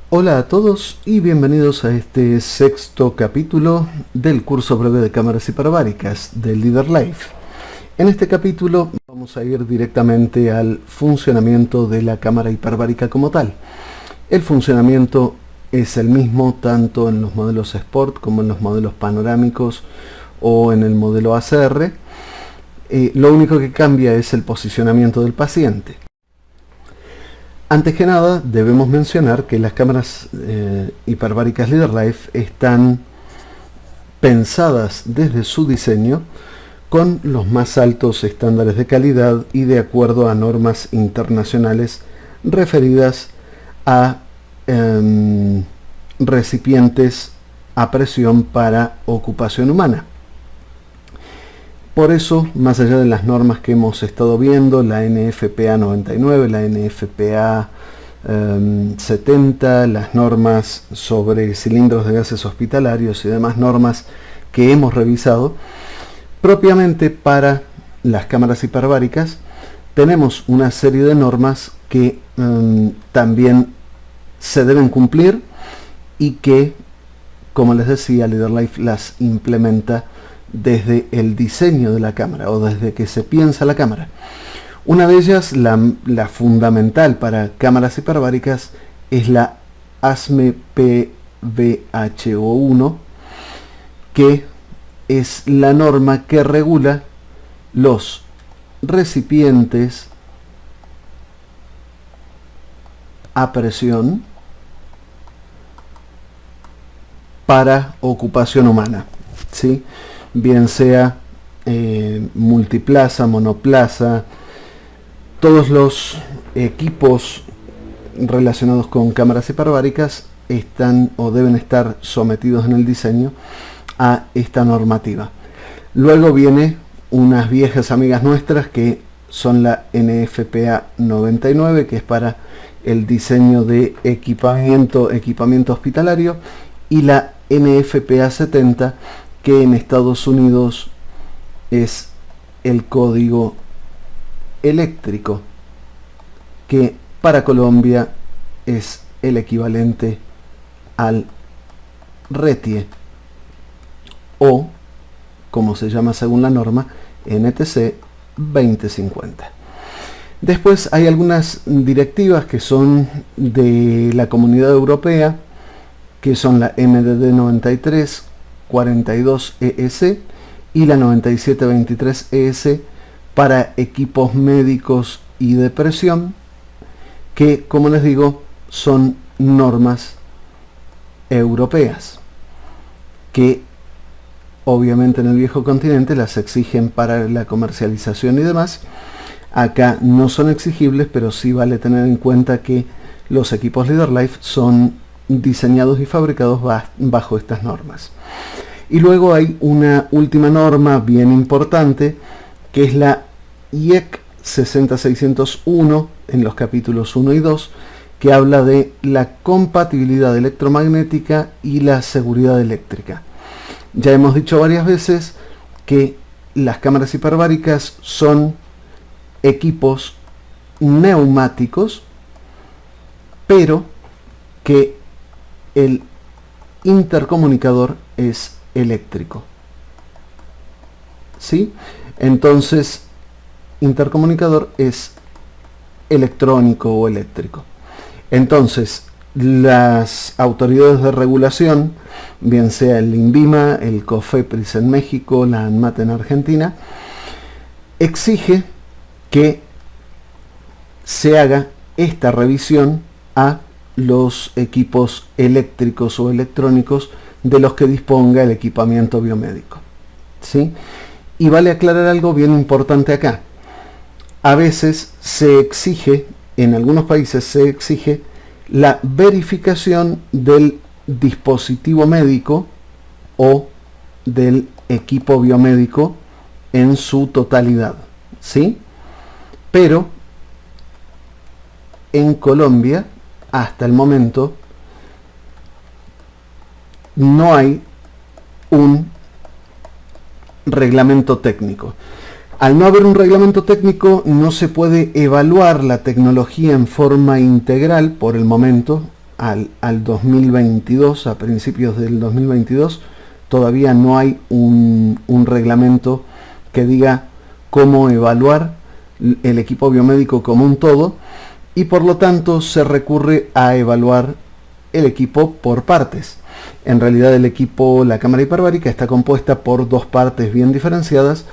Hola a todos y bienvenidos a este sexto capítulo del curso breve de cámaras hiperbáricas del Leader Life. En este capítulo vamos a ir directamente al funcionamiento de la cámara hiperbárica como tal. El funcionamiento es el mismo tanto en los modelos Sport como en los modelos panorámicos o en el modelo ACR. Lo único que cambia es el posicionamiento del paciente. Antes que nada, debemos mencionar que las cámaras hiperbáricas Leader Life están pensadas desde su diseño con los más altos estándares de calidad y de acuerdo a normas internacionales referidas a recipientes a presión para ocupación humana. Por eso, más allá de las normas que hemos estado viendo, la NFPA 99, la NFPA 70, las normas sobre cilindros de gases hospitalarios y demás normas que hemos revisado, propiamente para las cámaras hiperbáricas tenemos una serie de normas que también se deben cumplir y que, como les decía, Leader Life las implementa desde el diseño de la cámara o desde que se piensa la cámara. Una de ellas, la fundamental para cámaras hiperbáricas, es la ASME PVHO1, que es la norma que regula los recipientes a presión para ocupación humana, ¿sí? Bien sea multiplaza, monoplaza, todos los equipos relacionados con cámaras hiperbáricas están o deben estar sometidos en el diseño a esta normativa. Luego viene unas viejas amigas nuestras que son la NFPA 99, que es para el diseño de equipamiento hospitalario, y la NFPA 70, que en Estados Unidos es el código eléctrico, que para Colombia es el equivalente al RETIE, o, como se llama según la norma, NTC 2050. Después hay algunas directivas que son de la Comunidad Europea, que son la MDD 93 42 ES y la 9723 ES para equipos médicos y de presión, que, como les digo, son normas europeas que obviamente en el viejo continente las exigen para la comercialización y demás. Acá no son exigibles, pero sí vale tener en cuenta que los equipos Leader Life son diseñados y fabricados bajo estas normas. Y luego hay una última norma bien importante, que es la IEC 60601 en los capítulos 1 y 2, que habla de la compatibilidad electromagnética y la seguridad eléctrica. Ya hemos dicho varias veces que las cámaras hiperbáricas son equipos neumáticos, pero que el intercomunicador es eléctrico, ¿sí? Entonces, intercomunicador es electrónico o eléctrico. Entonces, las autoridades de regulación, bien sea el INVIMA, el COFEPRIS en México, la ANMAT en Argentina, exige que se haga esta revisión a los equipos eléctricos o electrónicos de los que disponga el equipamiento biomédico, ¿sí? Y vale aclarar algo bien importante acá. A veces se exige, en algunos países se exige la verificación del dispositivo médico o del equipo biomédico en su totalidad, ¿sí? Pero en Colombia, hasta el momento, no hay un reglamento técnico. Al no haber un reglamento técnico, no se puede evaluar la tecnología en forma integral por el momento, al 2022, a principios del 2022, todavía no hay un reglamento que diga cómo evaluar el equipo biomédico como un todo, y por lo tanto se recurre a evaluar el equipo por partes. En realidad el equipo, la cámara hiperbárica, está compuesta por dos partes bien diferenciadas.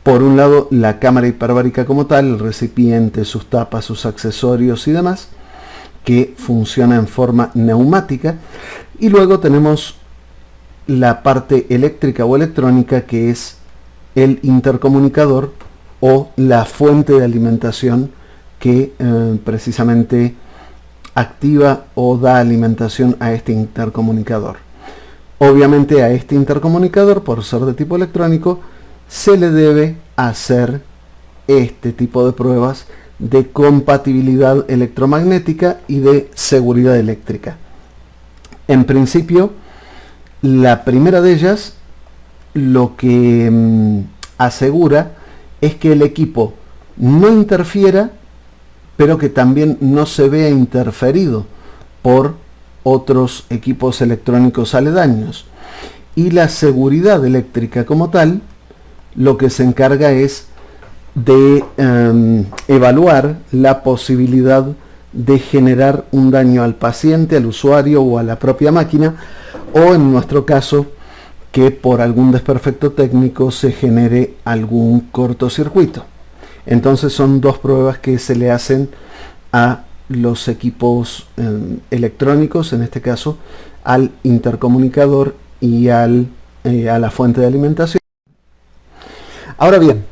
Por un lado, la cámara hiperbárica como tal, el recipiente, sus tapas, sus accesorios y demás, que funciona en forma neumática. Y luego tenemos la parte eléctrica o electrónica, que es el intercomunicador o la fuente de alimentación que precisamente activa o da alimentación a este intercomunicador. Obviamente a este intercomunicador, por ser de tipo electrónico, se le debe hacer este tipo de pruebas de compatibilidad electromagnética y de seguridad eléctrica. En principio, la primera de ellas lo que asegura es que el equipo no interfiera, pero que también no se vea interferido por otros equipos electrónicos aledaños. Y la seguridad eléctrica como tal, lo que se encarga es de evaluar la posibilidad de generar un daño al paciente, al usuario o a la propia máquina, o en nuestro caso, que por algún desperfecto técnico se genere algún cortocircuito. Entonces son dos pruebas que se le hacen a los equipos electrónicos, en este caso al intercomunicador y a la fuente de alimentación. Ahora bien,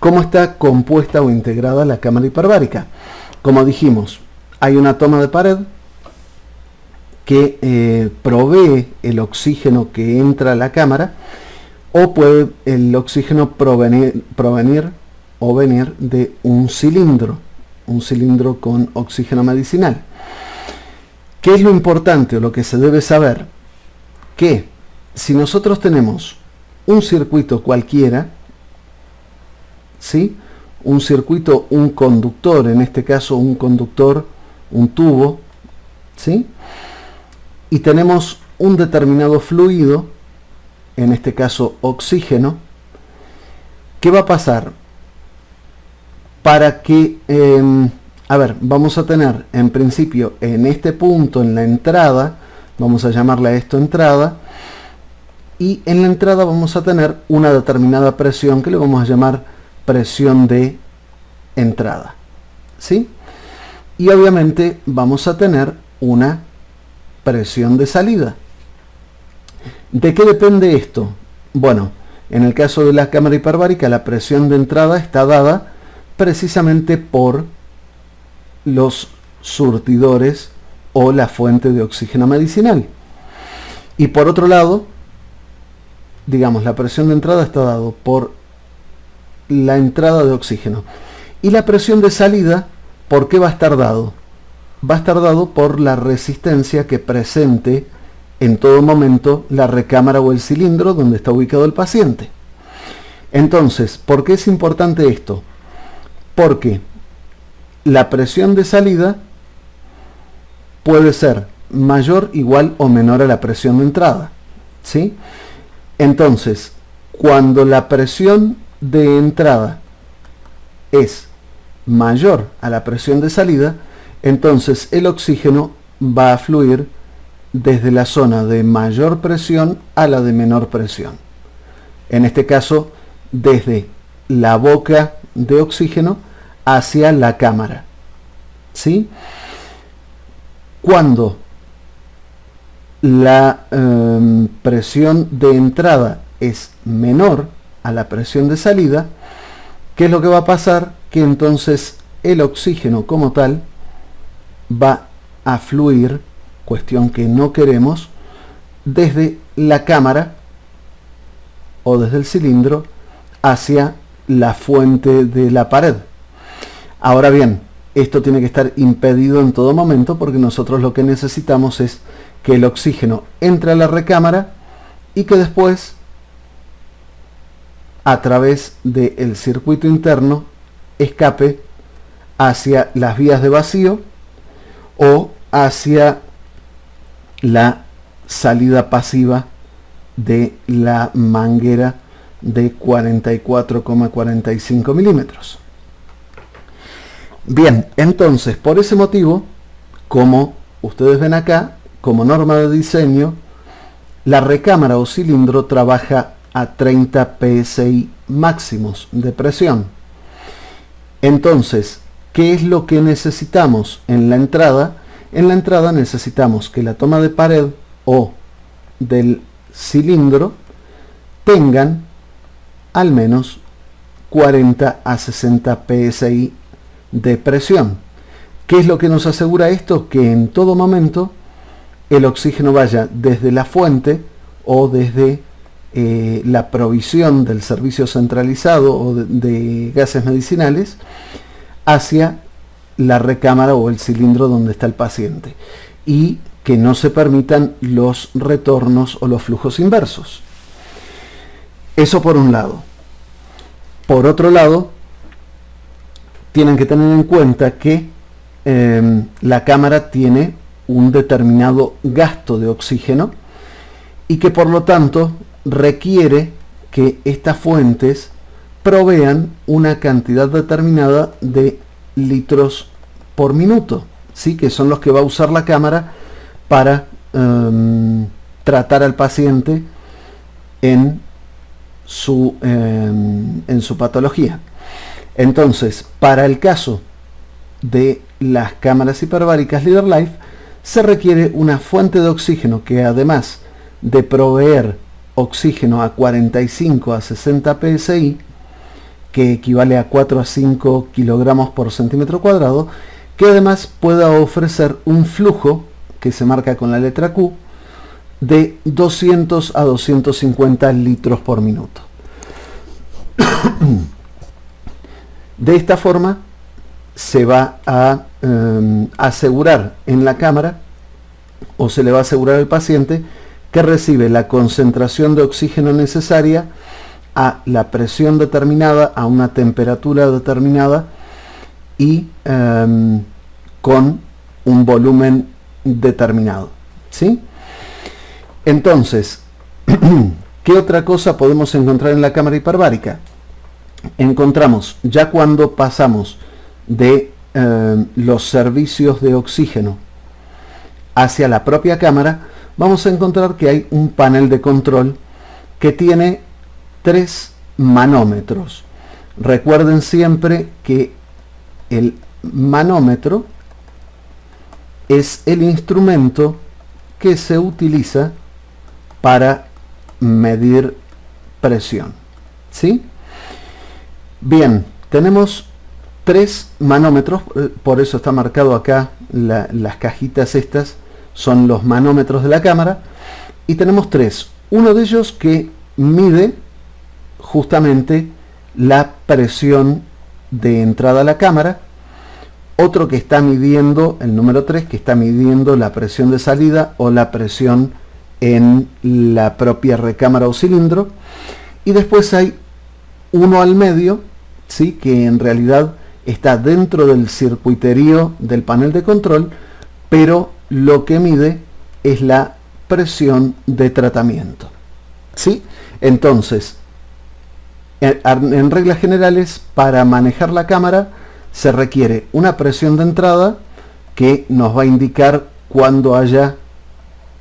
¿cómo está compuesta o integrada la cámara hiperbárica? Como dijimos, hay una toma de pared que provee el oxígeno que entra a la cámara, o puede el oxígeno provenir o venir de un cilindro con oxígeno medicinal. ¿Qué es lo importante o lo que se debe saber? Que si nosotros tenemos un circuito cualquiera, ¿sí? Un circuito, un conductor, en este caso un conductor, un tubo, ¿sí? Y tenemos un determinado fluido, en este caso oxígeno, ¿qué va a pasar? Para que, vamos a tener en principio en este punto, en la entrada, vamos a llamarle a esto entrada, y en la entrada vamos a tener una determinada presión que le vamos a llamar presión de entrada, ¿sí? Y obviamente vamos a tener una presión de salida. ¿De qué depende esto? Bueno, en el caso de la cámara hiperbárica, la presión de entrada está dada precisamente por los surtidores o la fuente de oxígeno medicinal. Y por otro lado, digamos, la presión de entrada está dada por la entrada de oxígeno. Y la presión de salida, ¿por qué va a estar dado? Va a estar dado por la resistencia que presente en todo momento la recámara o el cilindro donde está ubicado el paciente. Entonces, ¿por qué es importante esto? Porque la presión de salida puede ser mayor, igual o menor a la presión de entrada, ¿sí? Entonces, cuando la presión de entrada es mayor a la presión de salida, entonces el oxígeno va a fluir desde la zona de mayor presión a la de menor presión. En este caso, desde la boca de oxígeno hacia la cámara, ¿sí? Cuando la presión de entrada es menor a la presión de salida, ¿qué es lo que va a pasar? Que entonces el oxígeno como tal va a fluir, cuestión que no queremos, desde la cámara o desde el cilindro hacia la fuente de la pared. Ahora bien, esto tiene que estar impedido en todo momento, porque nosotros lo que necesitamos es que el oxígeno entre a la recámara y que después, a través del circuito interno, escape hacia las vías de vacío o hacia la salida pasiva de la manguera de 44,45 milímetros. Bien, entonces por ese motivo, como ustedes ven acá, como norma de diseño, la recámara o cilindro trabaja a 30 psi máximos de presión. Entonces, ¿qué es lo que necesitamos en la entrada? En la entrada necesitamos que la toma de pared o del cilindro tengan al menos 40 a 60 psi de presión. ¿Qué es lo que nos asegura esto? Que en todo momento el oxígeno vaya desde la fuente o desde la provisión del servicio centralizado o de gases medicinales hacia la recámara o el cilindro donde está el paciente, y que no se permitan los retornos o los flujos inversos. Eso por un lado. Por otro lado, tienen que tener en cuenta que la cámara tiene un determinado gasto de oxígeno y que por lo tanto requiere que estas fuentes provean una cantidad determinada de litros por minuto, ¿sí? Que son los que va a usar la cámara para tratar al paciente en su patología. Entonces, para el caso de las cámaras hiperbáricas LeaderLife, se requiere una fuente de oxígeno que, además de proveer oxígeno a 45 a 60 psi, que equivale a 4 a 5 kilogramos por centímetro cuadrado, que además pueda ofrecer un flujo que se marca con la letra Q de 200 a 250 litros por minuto. De esta forma se va a asegurar en la cámara, o se le va a asegurar al paciente, que recibe la concentración de oxígeno necesaria a la presión determinada, a una temperatura determinada y con un volumen determinado, ¿sí? Entonces, ¿qué otra cosa podemos encontrar en la cámara hiperbárica? Encontramos, ya cuando pasamos de los servicios de oxígeno hacia la propia cámara, vamos a encontrar que hay un panel de control que tiene 3 manómetros. Recuerden siempre que el manómetro es el instrumento que se utiliza para medir presión, ¿sí? Bien, tenemos 3 manómetros, por eso está marcado acá las cajitas estas, son los manómetros de la cámara, y tenemos 3. Uno de ellos que mide justamente la presión de entrada a la cámara, otro que está midiendo, el número 3, que está midiendo la presión de salida o la presión en la propia recámara o cilindro, y después hay uno al medio, ¿sí? Que en realidad está dentro del circuiterío del panel de control, pero lo que mide es la presión de tratamiento, ¿sí? Entonces, en reglas generales, para manejar la cámara se requiere una presión de entrada que nos va a indicar cuando haya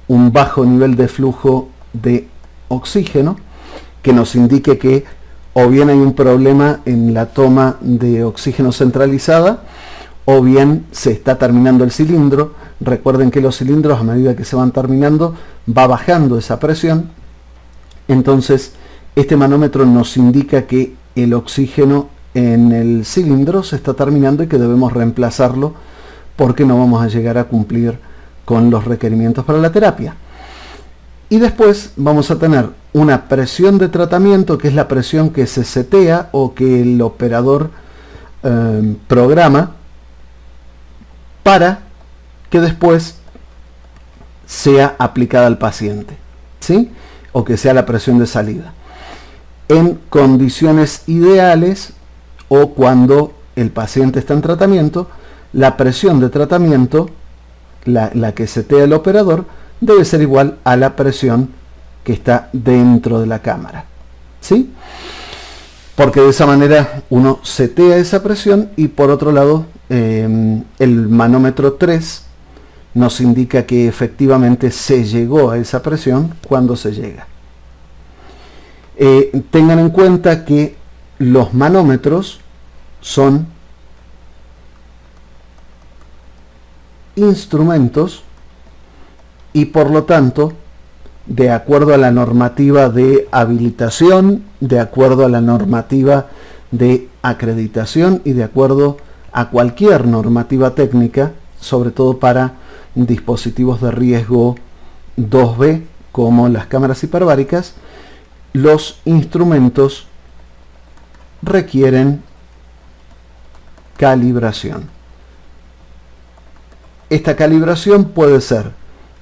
un bajo nivel de flujo de oxígeno, que nos indique que o bien hay un problema en la toma de oxígeno centralizada, o bien se está terminando el cilindro. Recuerden que los cilindros, a medida que se van terminando, va bajando esa presión. Entonces, este manómetro nos indica que el oxígeno en el cilindro se está terminando y que debemos reemplazarlo porque no vamos a llegar a cumplir con los requerimientos para la terapia. Y después vamos a tener una presión de tratamiento, que es la presión que se setea o que el operador programa para que después sea aplicada al paciente, ¿sí? O que sea la presión de salida. En condiciones ideales o cuando el paciente está en tratamiento, la presión de tratamiento la que setea el operador, debe ser igual a la presión que está dentro de la cámara, ¿sí? Porque de esa manera uno setea esa presión y por otro lado el manómetro 3 nos indica que efectivamente se llegó a esa presión cuando se llega. Tengan en cuenta que los manómetros son instrumentos y por lo tanto, de acuerdo a la normativa de habilitación, de acuerdo a la normativa de acreditación y de acuerdo a cualquier normativa técnica, sobre todo para dispositivos de riesgo 2B como las cámaras hiperbáricas, los instrumentos requieren calibración. Esta calibración puede ser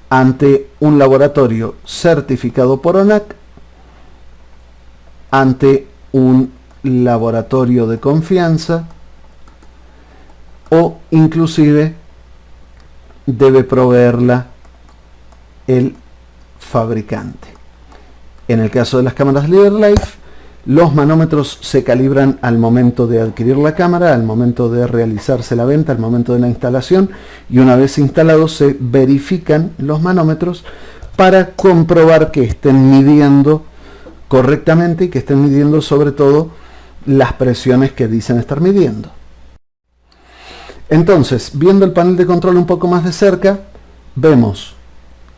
ante un laboratorio certificado por ONAC, ante un laboratorio de confianza o inclusive debe proveerla el fabricante. En el caso de las cámaras LeaderLife, los manómetros se calibran al momento de adquirir la cámara, al momento de realizarse la venta, al momento de la instalación, y una vez instalados se verifican los manómetros para comprobar que estén midiendo correctamente y que estén midiendo sobre todo las presiones que dicen estar midiendo. Entonces, viendo el panel de control un poco más de cerca, vemos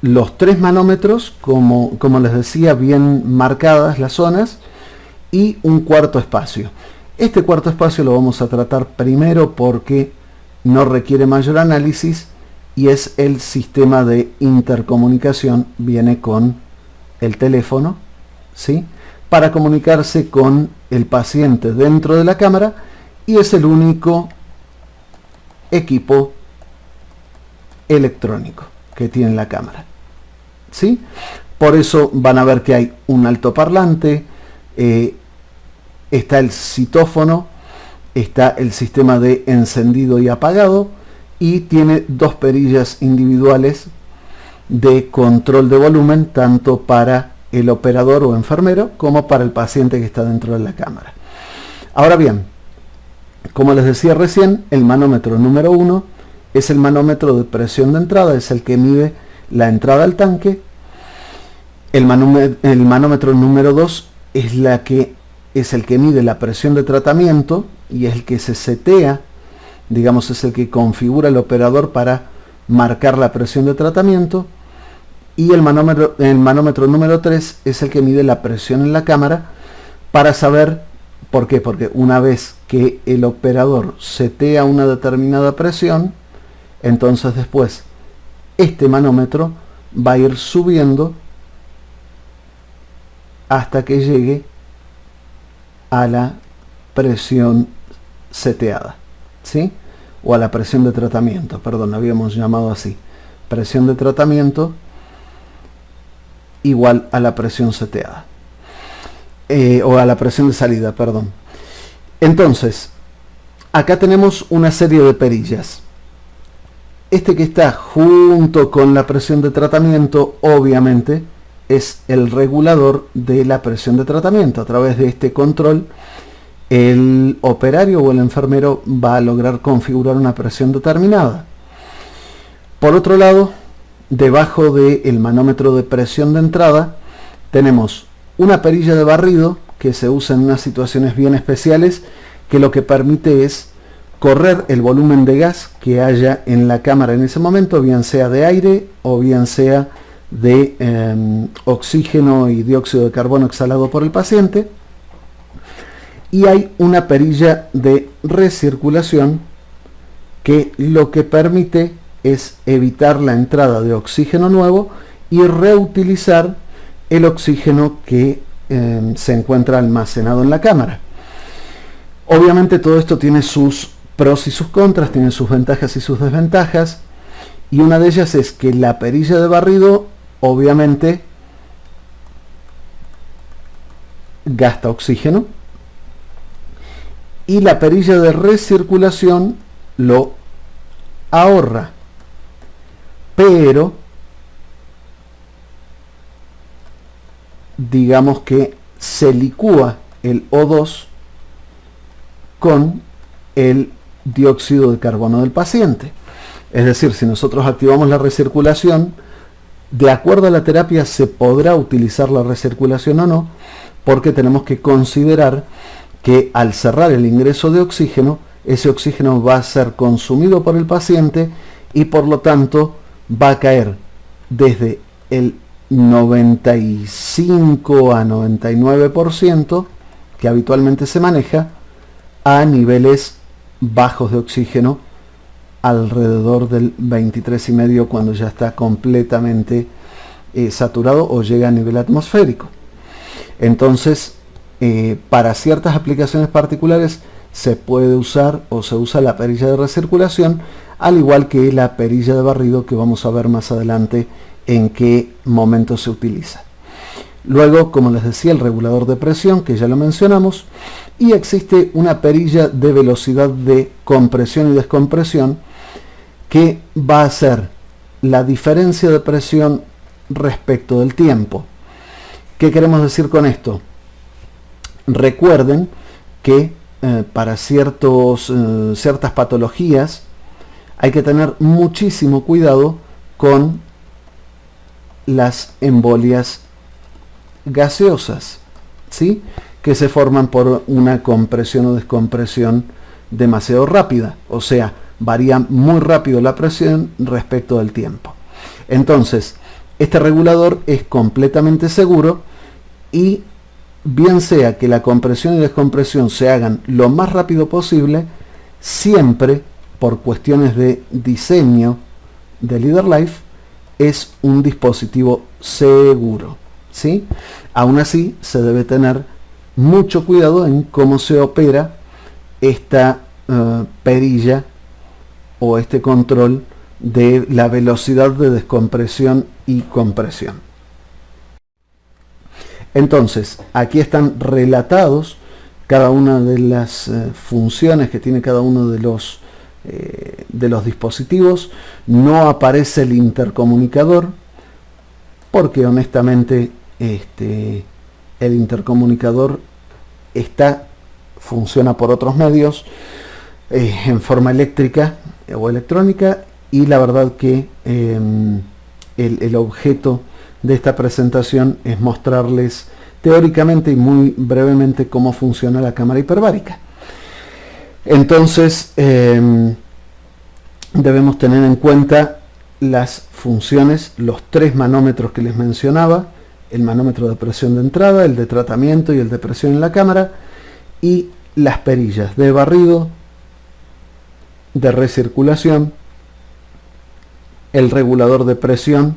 los 3 manómetros, como les decía, bien marcadas las zonas, y un cuarto espacio. Este cuarto espacio lo vamos a tratar primero porque no requiere mayor análisis y es el sistema de intercomunicación, viene con el teléfono, ¿sí?, para comunicarse con el paciente dentro de la cámara, y es el único equipo electrónico que tiene la cámara, ¿sí? Por eso van a ver que hay un altoparlante, está el citófono, está el sistema de encendido y apagado, y tiene 2 perillas individuales de control de volumen, tanto para el operador o enfermero como para el paciente que está dentro de la cámara. Ahora bien, como les decía recién, el manómetro número 1 es el manómetro de presión de entrada, es el que mide la entrada al tanque. El manómetro número 2 es el que mide la presión de tratamiento y es el que se setea, digamos, es el que configura el operador para marcar la presión de tratamiento. Y el manómetro número 3 es el que mide la presión en la cámara para saber, ¿por qué? Porque una vez que el operador setea una determinada presión, entonces después este manómetro va a ir subiendo hasta que llegue a la presión seteada, ¿sí? O a la presión de tratamiento, perdón, habíamos llamado así. Presión de tratamiento igual a la presión seteada. O a la presión de salida, perdón. Entonces, acá tenemos una serie de perillas. Este que está junto con la presión de tratamiento, obviamente, es el regulador de la presión de tratamiento. A través de este control, el operario o el enfermero va a lograr configurar una presión determinada. Por otro lado, debajo del manómetro de presión de entrada, tenemos una perilla de barrido que se usa en unas situaciones bien especiales, que lo que permite es correr el volumen de gas que haya en la cámara en ese momento, bien sea de aire o bien sea de oxígeno y dióxido de carbono exhalado por el paciente. Y hay una perilla de recirculación que lo que permite es evitar la entrada de oxígeno nuevo y reutilizar el oxígeno que se encuentra almacenado en la cámara. Obviamente todo esto tiene sus pros y sus contras, tiene sus ventajas y sus desventajas, y una de ellas es que la perilla de barrido obviamente gasta oxígeno y la perilla de recirculación lo ahorra. pero digamos que se licúa el O2 con el dióxido de carbono del paciente. Es decir, si nosotros activamos la recirculación, de acuerdo a la terapia se podrá utilizar la recirculación o no, porque tenemos que considerar que al cerrar el ingreso de oxígeno, ese oxígeno va a ser consumido por el paciente y por lo tanto va a caer desde el 95 a 99% que habitualmente se maneja a niveles bajos de oxígeno, alrededor del 23,5 cuando ya está completamente saturado o llega a nivel atmosférico. Entonces, para ciertas aplicaciones particulares se puede usar o se usa la perilla de recirculación, al igual que la perilla de barrido, que vamos a ver más adelante en qué momento se utiliza. Luego, como les decía, el regulador de presión, que ya lo mencionamos, y existe una perilla de velocidad de compresión y descompresión que va a ser la diferencia de presión respecto del tiempo. ¿Qué queremos decir con esto? Recuerden que para ciertas patologías hay que tener muchísimo cuidado con las embolias gaseosas, ¿sí? Que se forman por una compresión o descompresión demasiado rápida, o sea, varía muy rápido la presión respecto del tiempo. Entonces, este regulador es completamente seguro y bien sea que la compresión y descompresión se hagan lo más rápido posible, siempre por cuestiones de diseño de LeaderLife es un dispositivo seguro, ¿sí? Aún así, se debe tener mucho cuidado en cómo se opera esta perilla o este control de la velocidad de descompresión y compresión. Entonces, aquí están relatados cada una de las funciones que tiene cada uno de los dispositivos. No aparece el intercomunicador, porque honestamente el intercomunicador funciona por otros medios, en forma eléctrica o electrónica, y la verdad que el objeto de esta presentación es mostrarles teóricamente y muy brevemente cómo funciona la cámara hiperbárica. Entonces debemos tener en cuenta las funciones, los 3 manómetros que les mencionaba: el manómetro de presión de entrada, el de tratamiento y el de presión en la cámara, y las perillas de barrido, de recirculación, el regulador de presión,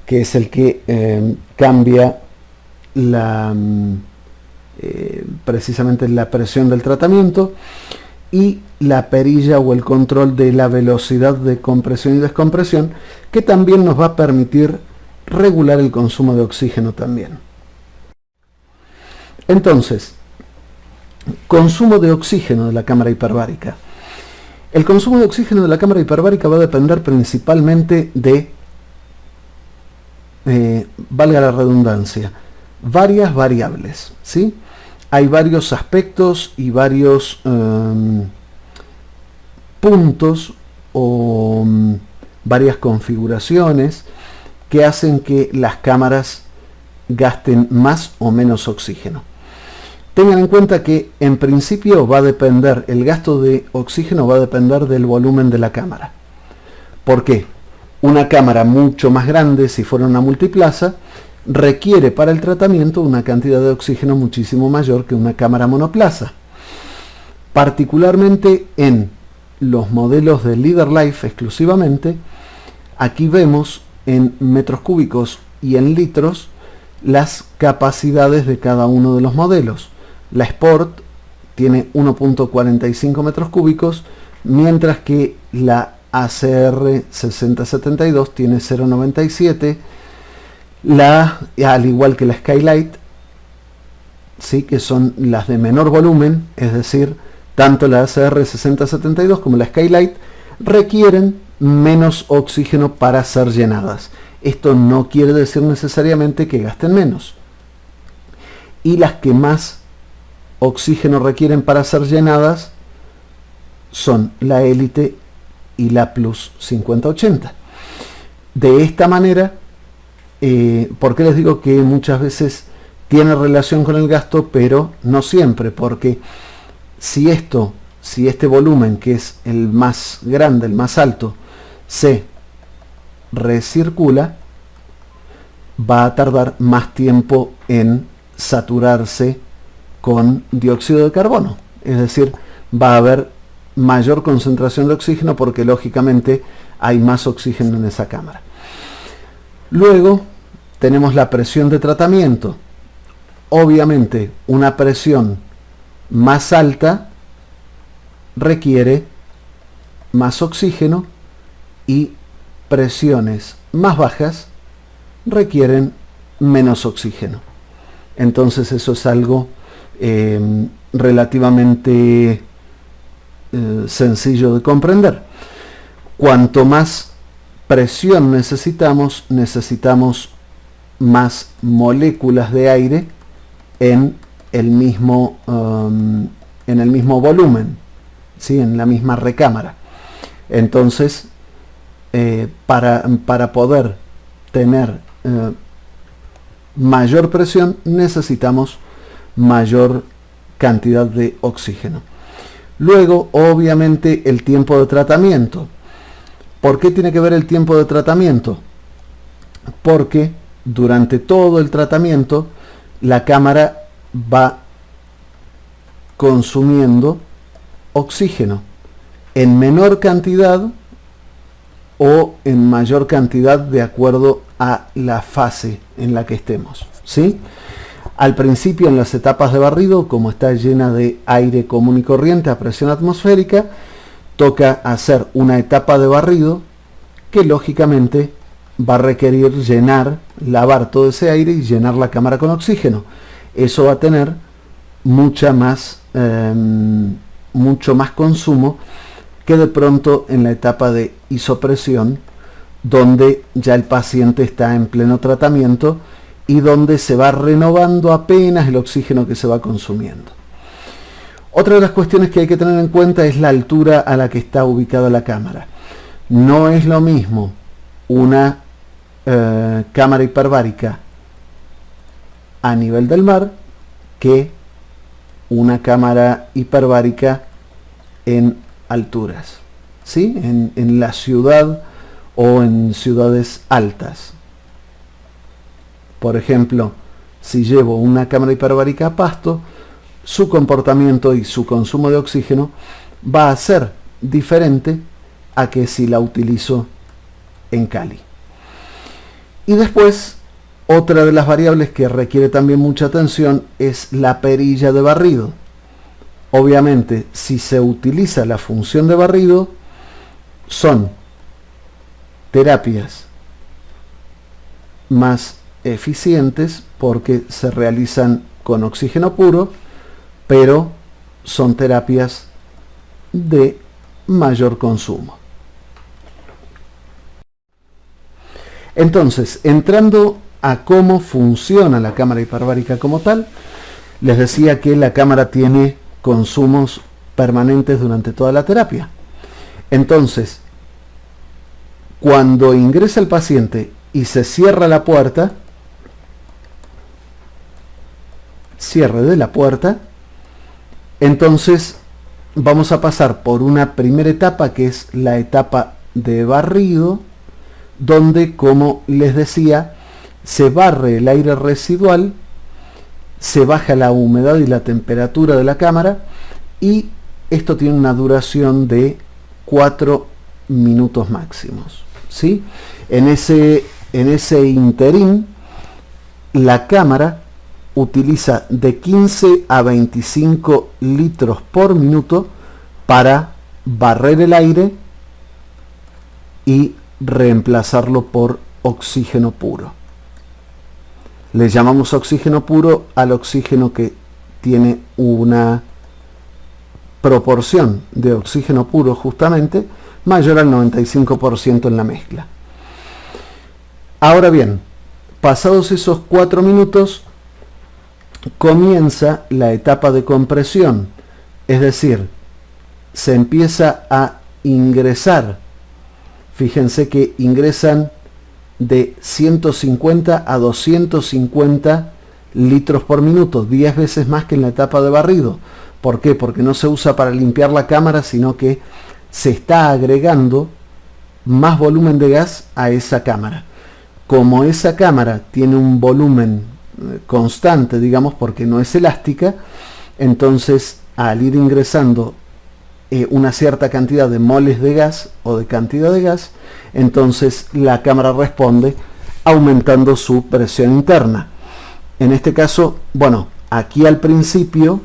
que es el que cambia precisamente la presión del tratamiento, y la perilla o el control de la velocidad de compresión y descompresión, que también nos va a permitir regular el consumo de oxígeno también. Entonces, consumo de oxígeno de la cámara hiperbárica. El consumo de oxígeno de la cámara hiperbárica va a depender principalmente de, valga la redundancia, varias variables, ¿sí? Hay varios aspectos y varios puntos o varias configuraciones que hacen que las cámaras gasten más o menos oxígeno. Tengan en cuenta que en principio va a depender, el gasto de oxígeno va a depender del volumen de la cámara. ¿Por qué? Una cámara mucho más grande, si fuera una multiplaza, requiere para el tratamiento una cantidad de oxígeno muchísimo mayor que una cámara monoplaza. Particularmente en los modelos de LeaderLife exclusivamente, aquí vemos en metros cúbicos y en litros las capacidades de cada uno de los modelos. La Sport tiene 1.45 metros cúbicos, mientras que la ACR 6072 tiene 0.97, al igual que la Skylight, ¿sí? Que son las de menor volumen, es decir, tanto la ACR 6072 como la Skylight requieren menos oxígeno para ser llenadas. Esto no quiere decir necesariamente que gasten menos. Y las que más oxígeno requieren para ser llenadas son la Elite y la Plus 5080. De esta manera, ¿por qué les digo que muchas veces tiene relación con el gasto, pero no siempre? Porque si este volumen, que es el más grande, el más alto, se recircula, va a tardar más tiempo en saturarse con dióxido de carbono. Es decir, va a haber mayor concentración de oxígeno porque lógicamente hay más oxígeno en esa cámara. Luego tenemos la presión de tratamiento. Obviamente una presión más alta requiere más oxígeno y presiones más bajas requieren menos oxígeno. Entonces eso es algo relativamente sencillo de comprender. Cuanto más presión necesitamos más moléculas de aire en el mismo volumen, ¿sí? En la misma recámara. Entonces, para poder tener mayor presión necesitamos mayor cantidad de oxígeno. Luego, obviamente, el tiempo de tratamiento. ¿Por qué tiene que ver el tiempo de tratamiento? Porque durante todo el tratamiento la cámara va consumiendo oxígeno en menor cantidad o en mayor cantidad de acuerdo a la fase en la que estemos, ¿sí? Al principio, en las etapas de barrido, como está llena de aire común y corriente a presión atmosférica, toca hacer una etapa de barrido que lógicamente va a requerir lavar todo ese aire y llenar la cámara con oxígeno. Eso va a tener mucho más consumo que de pronto en la etapa de isopresión, donde ya el paciente está en pleno tratamiento y donde se va renovando apenas el oxígeno que se va consumiendo. Otra de las cuestiones que hay que tener en cuenta es la altura a la que está ubicada la cámara. No es lo mismo una cámara hiperbárica a nivel del mar que una cámara hiperbárica en alturas, ¿sí? En la ciudad o en ciudades altas. Por ejemplo, si llevo una cámara hiperbárica a Pasto, su comportamiento y su consumo de oxígeno va a ser diferente a que si la utilizo en Cali. Y después, otra de las variables que requiere también mucha atención es la perilla de barrido. Obviamente, si se utiliza la función de barrido, son terapias más eficientes porque se realizan con oxígeno puro, pero son terapias de mayor consumo. Entonces, entrando a cómo funciona la cámara hiperbárica como tal, les decía que la cámara tiene consumos permanentes durante toda la terapia. Entonces, cuando ingresa el paciente y se cierra la puerta, cierre de la puerta, entonces vamos a pasar por una primera etapa que es la etapa de barrido, donde, como les decía, se barre el aire residual, se baja la humedad y la temperatura de la cámara, y esto tiene una duración de 4 minutos máximos, ¿sí? En ese interín, la cámara utiliza de 15 a 25 litros por minuto para barrer el aire y reemplazarlo por oxígeno puro. Le llamamos oxígeno puro al oxígeno que tiene una proporción de oxígeno puro justamente mayor al 95% en la mezcla. Ahora bien, pasados esos 4 minutos, comienza la etapa de compresión, es decir, se empieza a ingresar. Fíjense que ingresan de 150 a 250 litros por minuto, 10 veces más que en la etapa de barrido. ¿Por qué? Porque no se usa para limpiar la cámara, sino que se está agregando más volumen de gas a esa cámara. Como esa cámara tiene un volumen constante, digamos, porque no es elástica, entonces al ir ingresando una cierta cantidad de moles de gas o de cantidad de gas, entonces la cámara responde aumentando su presión interna. En este caso, bueno, aquí al principio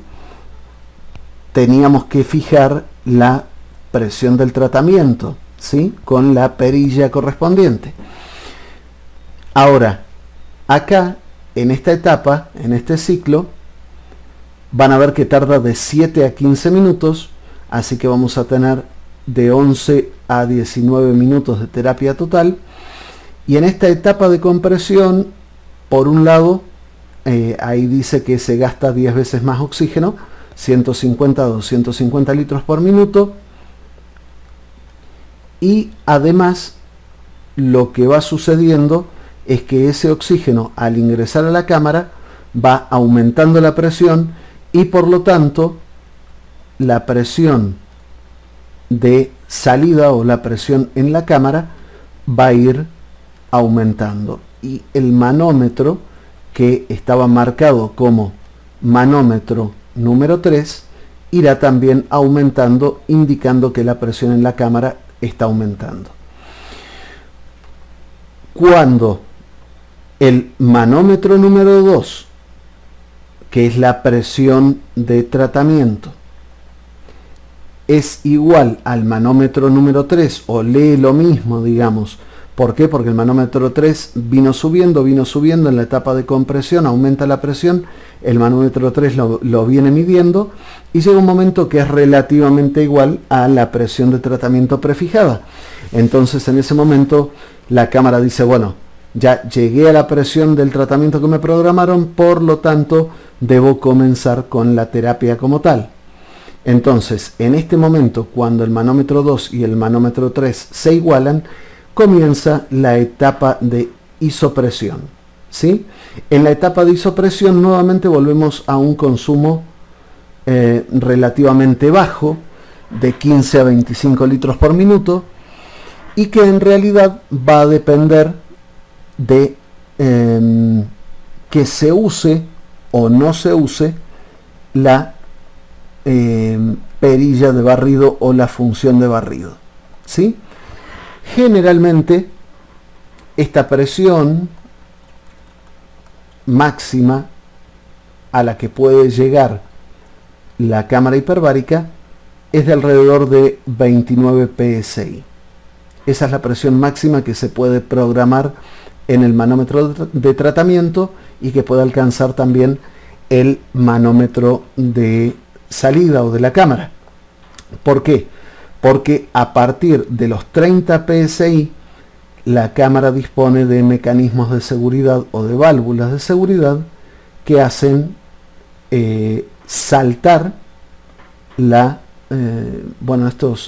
teníamos que fijar la presión del tratamiento, ¿sí? Con la perilla correspondiente. Ahora, acá, en esta etapa, en este ciclo, van a ver que tarda de 7 a 15 minutos, así que vamos a tener de 11 a 19 minutos de terapia total. Y en esta etapa de compresión, por un lado, ahí dice que se gasta 10 veces más oxígeno, 150 a 250 litros por minuto. Y además, lo que va sucediendo es que ese oxígeno, al ingresar a la cámara, va aumentando la presión y por lo tanto la presión de salida o la presión en la cámara va a ir aumentando. Y el manómetro, que estaba marcado como manómetro número 3, irá también aumentando, indicando que la presión en la cámara está aumentando. Cuando el manómetro número 2, que es la presión de tratamiento, es igual al manómetro número 3 o lee lo mismo, digamos. ¿Por qué? Porque el manómetro 3 vino subiendo en la etapa de compresión, aumenta la presión, el manómetro 3 lo viene midiendo y llega un momento que es relativamente igual a la presión de tratamiento prefijada. Entonces en ese momento la cámara dice, bueno, ya llegué a la presión del tratamiento que me programaron, por lo tanto debo comenzar con la terapia como tal. Entonces, en este momento, cuando el manómetro 2 y el manómetro 3 se igualan, comienza la etapa de isopresión, ¿sí? En la etapa de isopresión nuevamente volvemos a un consumo relativamente bajo, de 15 a 25 litros por minuto, y que en realidad va a depender de que se use o no se use la perilla de barrido o la función de barrido, ¿sí? Generalmente esta presión máxima a la que puede llegar la cámara hiperbárica es de alrededor de 29 psi. Esa es la presión máxima que se puede programar en el manómetro de tratamiento y que puede alcanzar también el manómetro de salida o de la cámara. ¿Por qué? Porque a partir de los 30 psi la cámara dispone de mecanismos de seguridad o de válvulas de seguridad que hacen saltar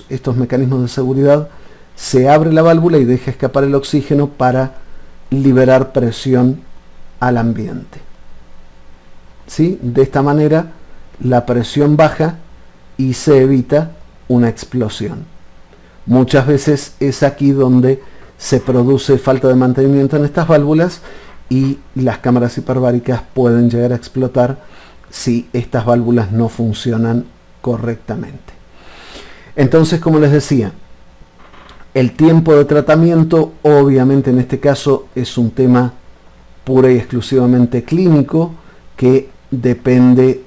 estos mecanismos de seguridad. Se abre la válvula y deja escapar el oxígeno para liberar presión al ambiente, ¿sí? De esta manera la presión baja y se evita una explosión. Muchas veces es aquí donde se produce falta de mantenimiento en estas válvulas y las cámaras hiperbáricas pueden llegar a explotar si estas válvulas no funcionan correctamente. Entonces, como les decía, el tiempo de tratamiento obviamente en este caso es un tema pura y exclusivamente clínico que depende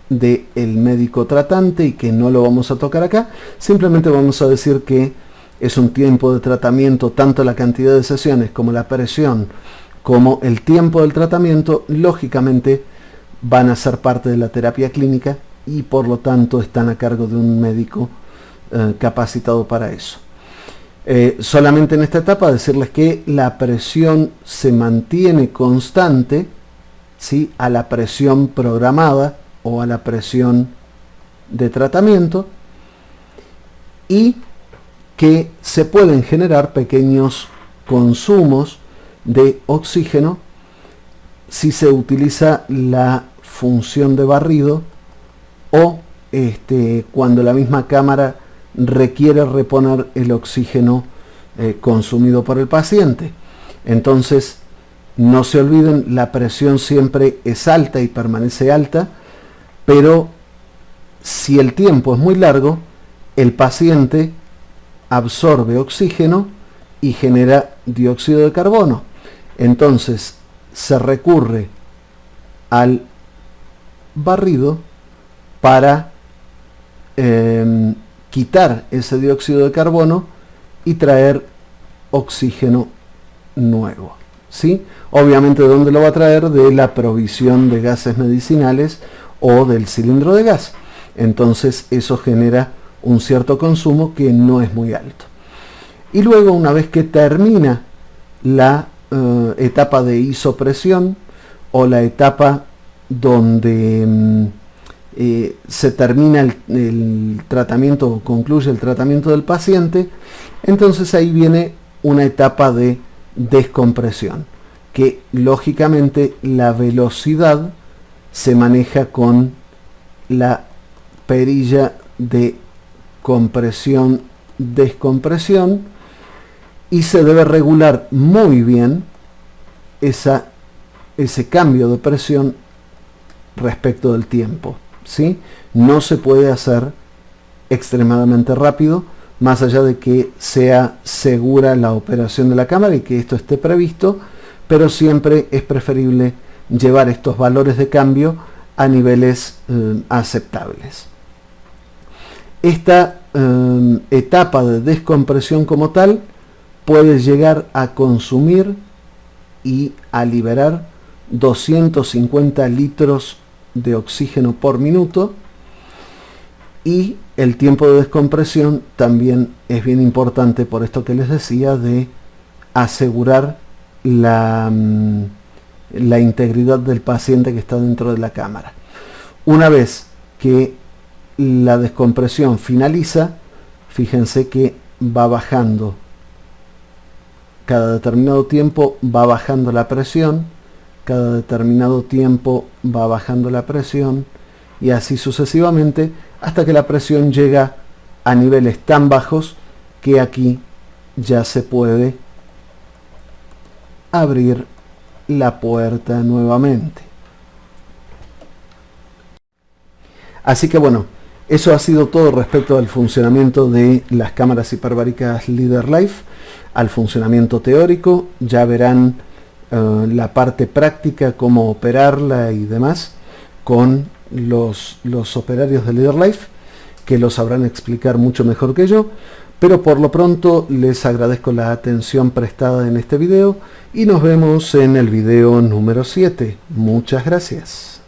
del médico tratante y que no lo vamos a tocar acá. Simplemente vamos a decir que es un tiempo de tratamiento, tanto la cantidad de sesiones como la presión como el tiempo del tratamiento lógicamente van a ser parte de la terapia clínica y por lo tanto están a cargo de un médico capacitado para eso. Solamente en esta etapa decirles que la presión se mantiene constante, ¿sí?, a la presión programada o a la presión de tratamiento, y que se pueden generar pequeños consumos de oxígeno si se utiliza la función de barrido o cuando la misma cámara requiere reponer el oxígeno consumido por el paciente. Entonces, no se olviden, la presión siempre es alta y permanece alta, pero si el tiempo es muy largo, el paciente absorbe oxígeno y genera dióxido de carbono. Entonces, se recurre al barrido para quitar ese dióxido de carbono y traer oxígeno nuevo, ¿sí? Obviamente, ¿de dónde lo va a traer? De la provisión de gases medicinales o del cilindro de gas. Entonces eso genera un cierto consumo que no es muy alto. Y luego, una vez que termina la etapa de isopresión o la etapa donde se termina el tratamiento o concluye el tratamiento del paciente, entonces ahí viene una etapa de descompresión, que lógicamente la velocidad se maneja con la perilla de compresión, descompresión, y se debe regular muy bien ese cambio de presión respecto del tiempo, ¿sí? No se puede hacer extremadamente rápido, más allá de que sea segura la operación de la cámara y que esto esté previsto, pero siempre es preferible llevar estos valores de cambio a niveles aceptables. Esta etapa de descompresión como tal puede llegar a consumir y a liberar 250 litros de oxígeno por minuto, y el tiempo de descompresión también es bien importante por esto que les decía de asegurar la integridad del paciente que está dentro de la cámara. Una vez que la descompresión finaliza, fíjense que va bajando cada determinado tiempo, va bajando la presión, cada determinado tiempo va bajando la presión, y así sucesivamente hasta que la presión llega a niveles tan bajos que aquí ya se puede abrir la puerta nuevamente. Así que bueno, eso ha sido todo respecto al funcionamiento de las cámaras hiperbáricas LeaderLife, al funcionamiento teórico. Ya verán la parte práctica, cómo operarla y demás, con los operarios de LeaderLife, que lo sabrán explicar mucho mejor que yo. Pero por lo pronto les agradezco la atención prestada en este video y nos vemos en el video número 7. Muchas gracias.